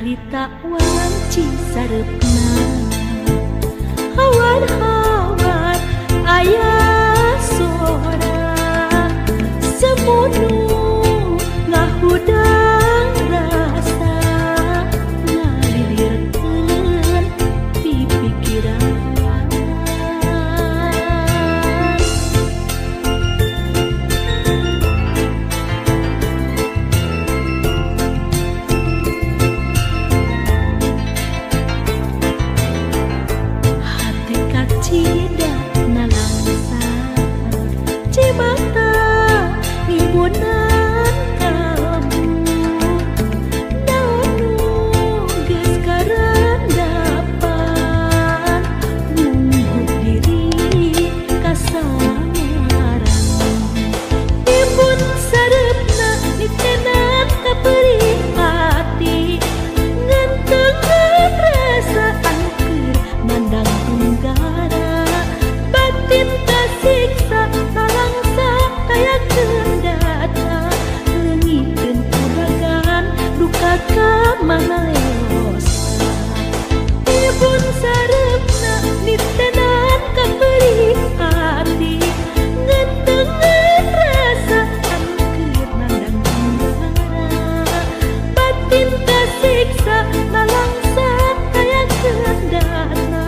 harita wanci sarepna hawan-hawan aya sora semunu ngahudang rasa ngalilirkeun di pikiran hati kacida nalangsa cimata ibunan kamu naonu geus karendapan nunggu diri kasangaran imun sarepna nitenan kapeuring hati ngantengan perasaan keur mandang tunggara batin kasiksa nalangsa kaya kendata leungiteun kuragan duka ka mana leosa ibun sarepna nitenan kapeuring hati ngantengan perasaan keur mandang tunggara batin kasiksa nalangsa kaya kendata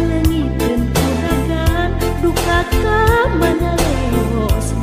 leungiteun kuragan duka ka mana leosa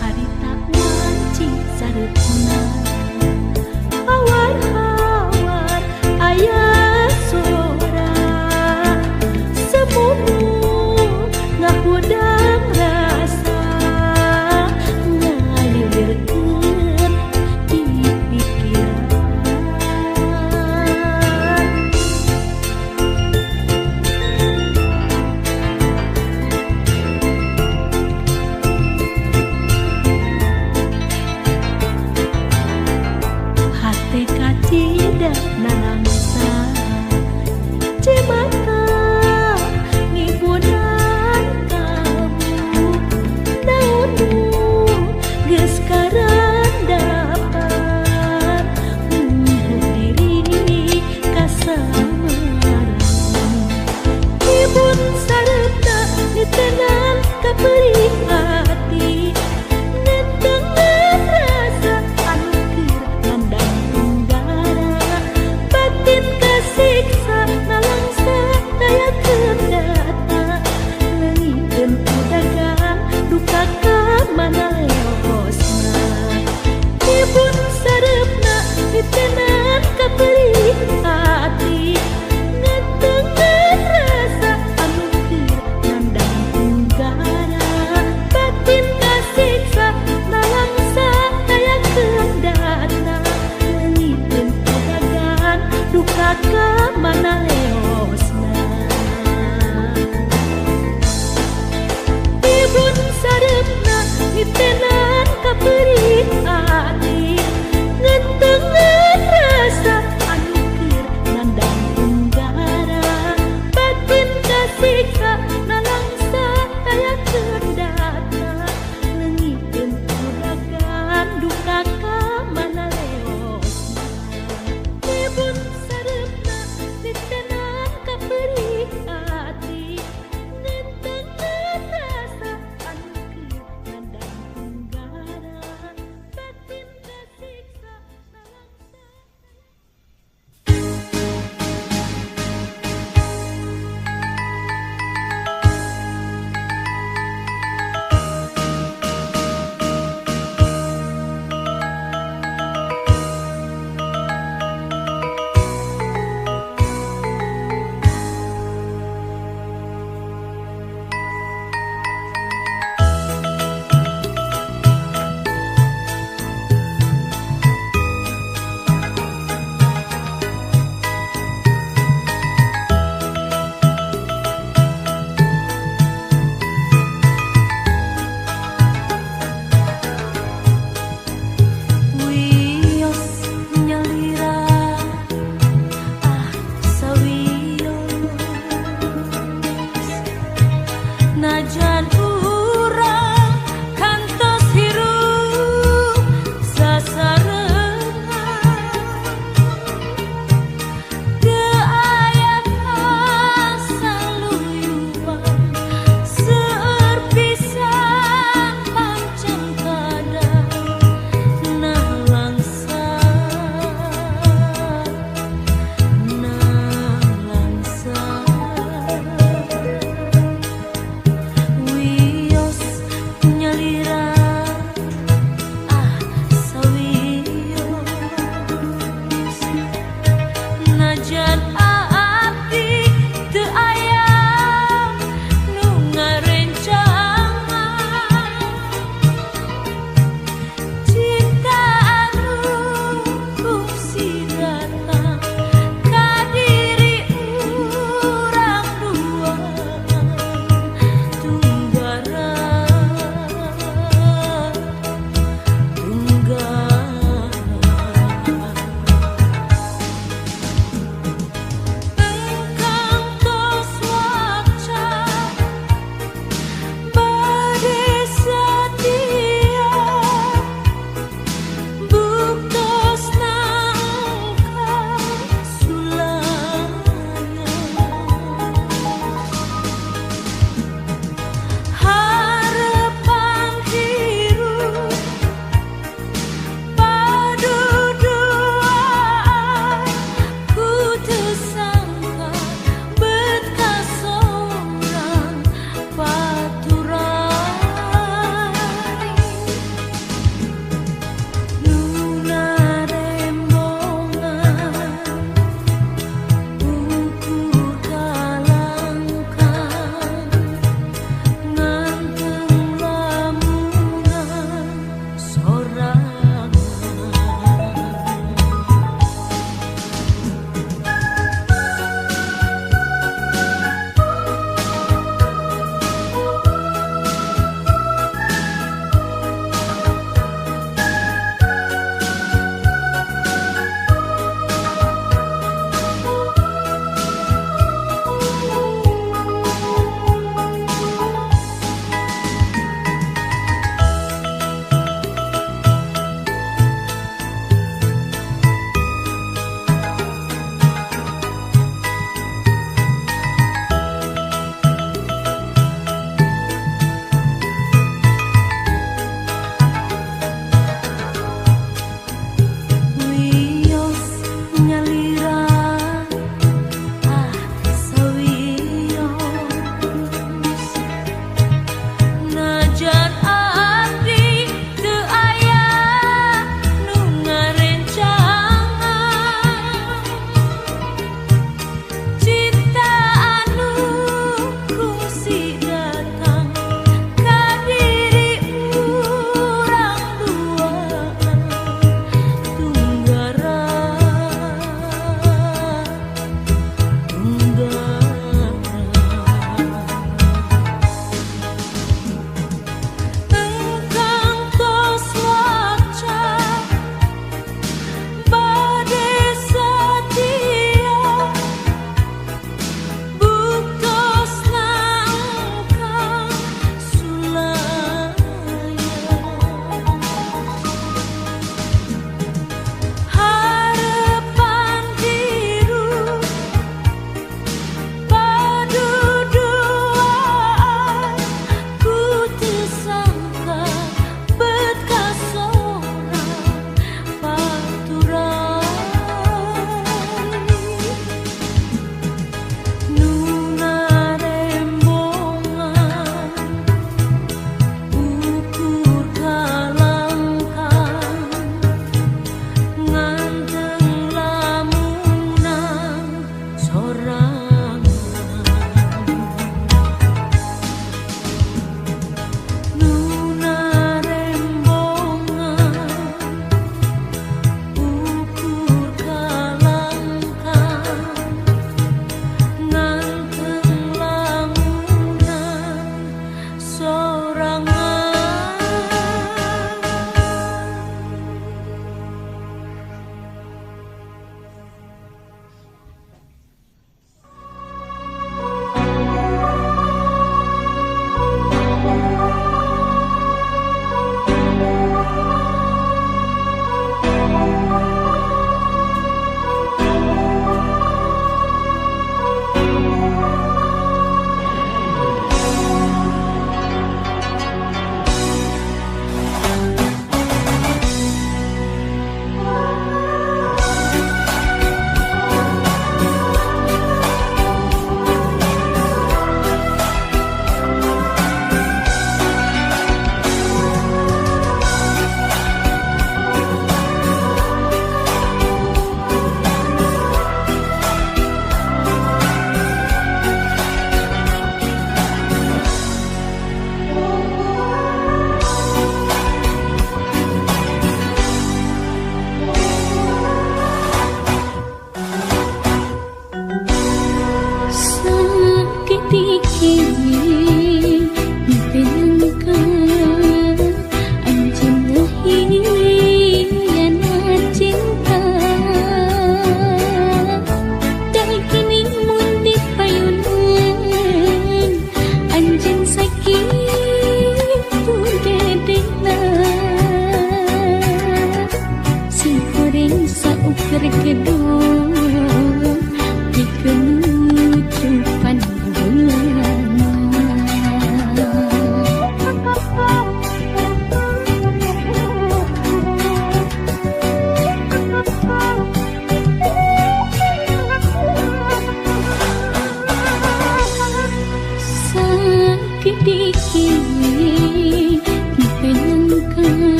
harita wanci sarepna hawan-hawan aya sora semunu ngahudang rasa ngalilirkeun di pikiran hati kacida nalangsa cimata ngibunan kamu naonu geus karendapan nunggu diri kasangaran ibun sarepna nitenan kapeuring hati ngantengan perasaan keur mandang tunggara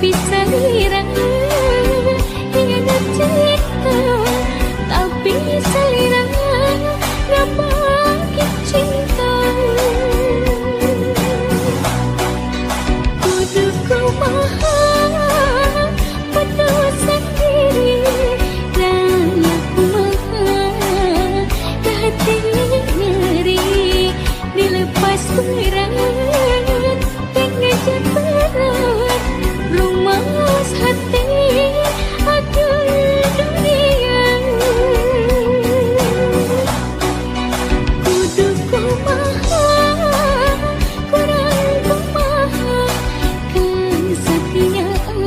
tapi salira hingga cinta, tapi salira gak pakai cinta. Kudu kumaha pada sendiri dan aku maha hati nyeri dilepas berat dengan berat rumas hati akan dunia. Kudu kumaha kurang kumaha kesetiaan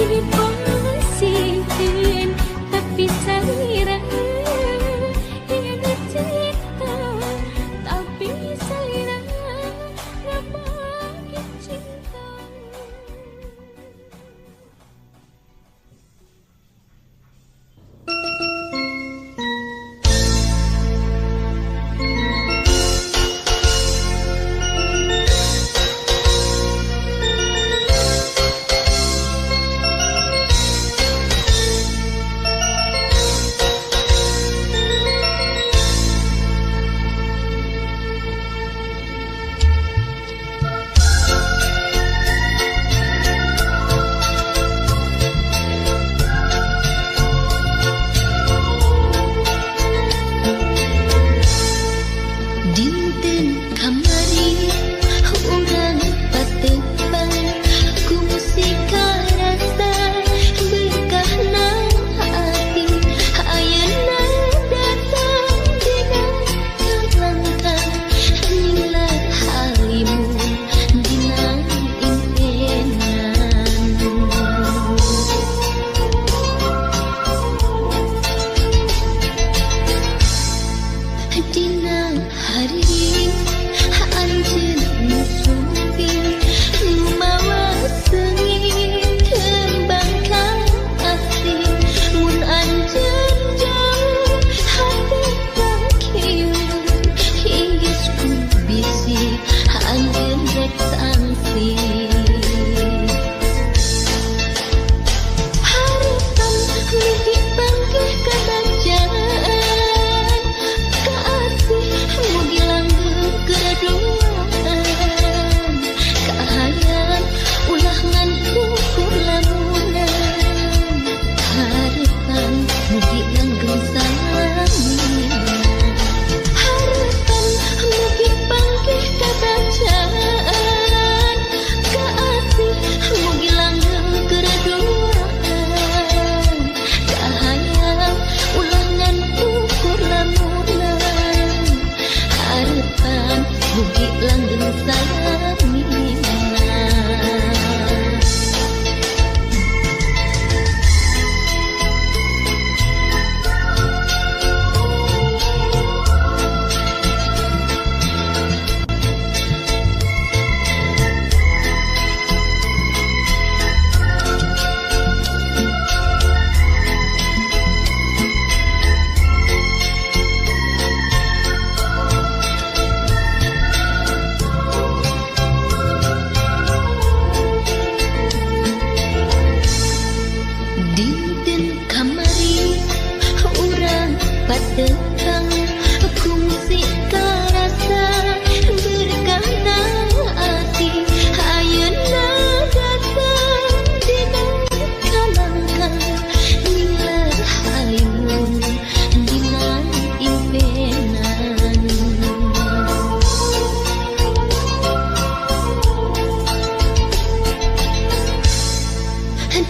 ini pasihin tapi salira hingga cinta, tapi salira gak pakai cinta. Dinten kamari urang patepang ku musika rasa berkahna hati ayeuna datang dina kalangkah nila halimun dina impenan. Dina hari anjeun musumpi mawa seungit kembang kasih mun anjeun jauh hati kieu hinggis ku bisi anjeun rek sangsi. Harapan mimpi bangkit kebancaan kasih mugi langgeng keduaan kahayang ulah ngan kukur lamunan harapan mugi langgeng salaminan. Harapan mugi bangkit kebancaan kasih mugi langgeng keduaan kahayang ulah ngan kukur lamunan harapan mugi langgeng salaminan. Dinten kamari urang patentang ku musika rasa berkahna hati ayeuna datang dina kalangkah nila halimun dina impenan.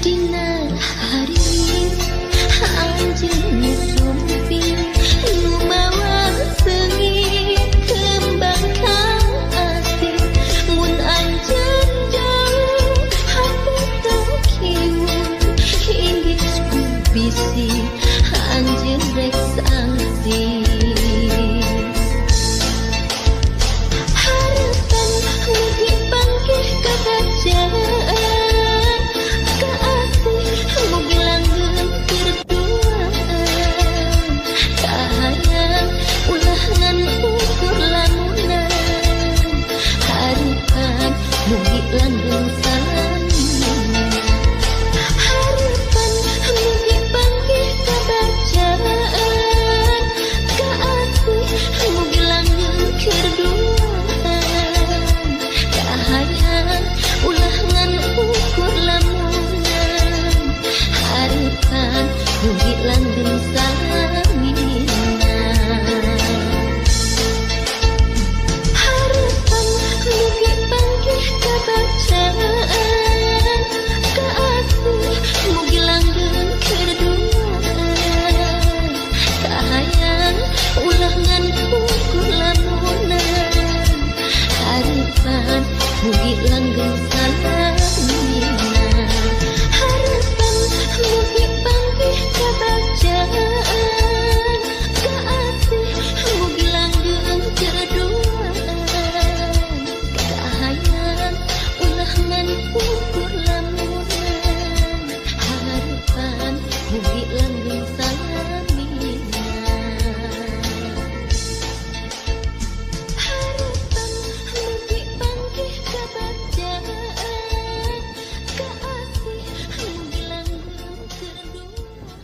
Dina hari anjeun musumpi mawa seungit kembang kasih mun anjeun jauh hati kieu hinggis ku bisi anjeun rek sangsi. Harapan mugi bangkit kebancaan kasih mugi langgeng keduaan kahayang ulah ngan ukur lamunan harapan mugi langgeng salaminan. mugi langgeng salamina harapan mugi panggih kabacaan kaasih mugi langgeng cerduaan kahayang ulah ngan ukur lamunan harapan mugi langgeng salamina harapan mugi panggih kabacaan kaasih mugi langgeng cerduaan.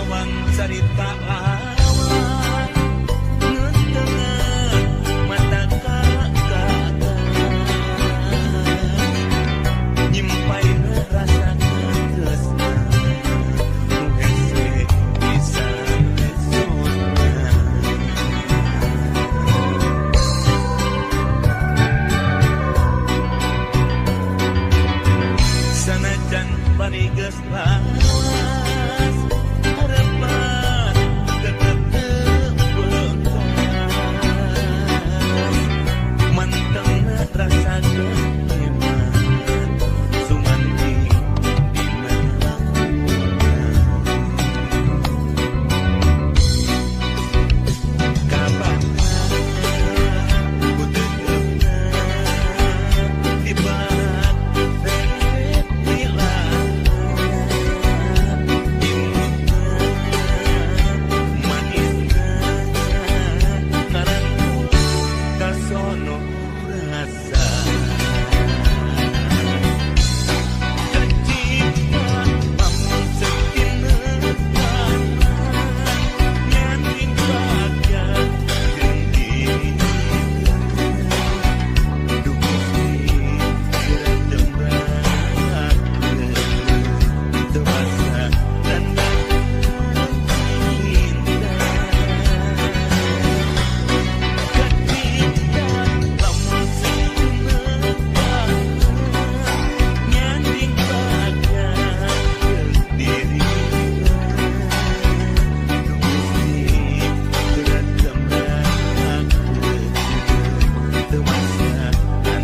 sawang carita lawan ngeunteungeun mata kakak nyimpain rasa tresna nu hese bisa resona sanajan bari geus lawas harapan tetep teu beuntas mantengna rasa kehiman sumanti dina kapan kuteupna dibak reret hilang imutna manisna karangkul kasono rasa kecipta lamun sekineungan nyaning bagja jeung dirinya duh Gusti geura jembrakeun dewasa dan cinta kecipta lamun sekineungan nyaning bagja jeung dirinya duh Gusti geura jembrakeun dewasa dan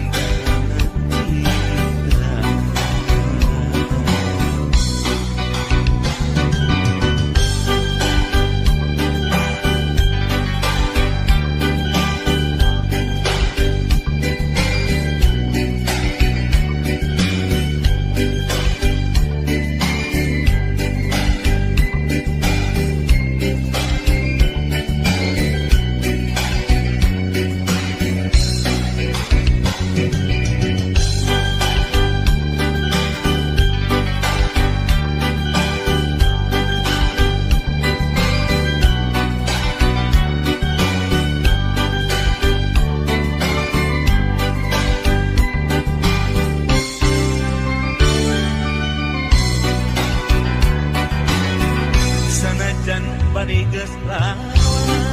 sanajan bari geus lawas